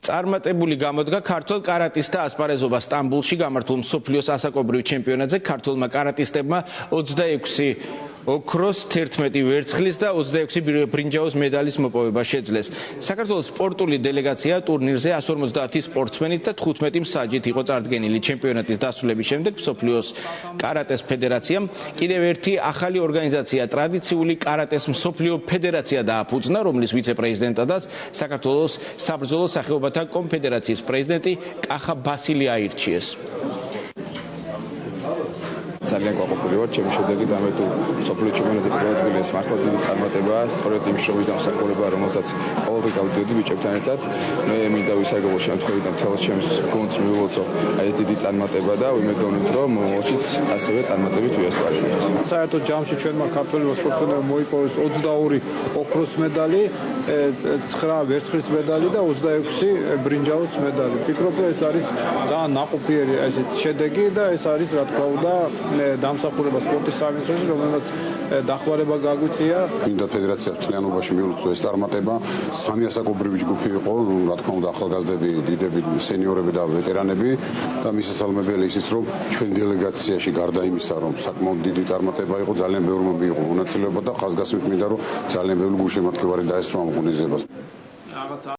წარმატებული გამოდგა ქართველ კარატისტთა ასპარეზობა სტამბულში გამართულ მსოფლიოს ასაკობრივ ჩემპიონატზე. ქართველმა კარატისტებმა 26 ოქროს, 11 ვერცხლის და 26 ბრინჯაოს მედალის მოპოვება შეძლეს. საქართველოს სპორტული დელეგაცია ტურნირზე 150 სპორტსმენით და 15 მსაჯით იყო წარდგენილი. ჩემპიონატის დასრულების შემდეგ მსოფლიოს კარატეს ფედერაციამ კიდევ ერთი ახალი ორგანიზაცია ტრადიციული კარატეს მსოფლიო ფედერაცია დააფუძნა, რომლის ვიცე-პრეზიდენტადაც საქართველოს საბრძოლო სახეობათა კონფედერაციის პრეზიდენტი კახა ბასილი აირჩიეს. ძალიან გვაყოფილი ვარ ჩემი შედეგით, ამიტომ თუ სოფლიო ჩემპიონატზე პირველ ადგილას მართლაც დიდი წარმატებაა, სწორედ იმ შოუის დამსახურება, რომელსაც ყოველდღე გავდიოდი ბიჭებთან ერთად. მე მინდა ვისარგებლო შემთხვევით და მთელს ჩემს გუნდს მივულოცო ეს დიდი წარმატება და ვიმეგობრდით, რომ მომავალშიც ასევე წარმატებით ვიასპარებთ. საერთოდ ჯამში ჩვენმა ქართველ სპორტსმენებმა მოიპოვეს 22 ოქროს медали, 9 ვერცხლის медали და 26 ბრინჯაოს медали. ვფიქრობ, რომ ეს არის ძალიან ნაყოფიერი ესეთ შედეგი და ეს არის რა თქმა უნდა დამსახურება სპორტის სამინისტროში, რომელსაც დახმარება გაგვიწია. მინდა ფედერაცია მთლიანობაში მიულოცო ეს წარმატება. სამი ასაკობრივი ჯგუფი იყო, რა თქმა უნდა ახალგაზრდები, დიდები, სენიორები და ვეტერანები და მისასალმებელი ისიც, რომ ჩვენ დელეგაციაში გარდა იმისა, რომ საკმაოდ დიდი წარმატება იყო, ძალიან ბევრი მიიღო მონაწილეობა და ხაზგასმით მინდა, რომ ძალიან ბევრი გულშემატკივარი დაესწრო ამ ღონისძიებას.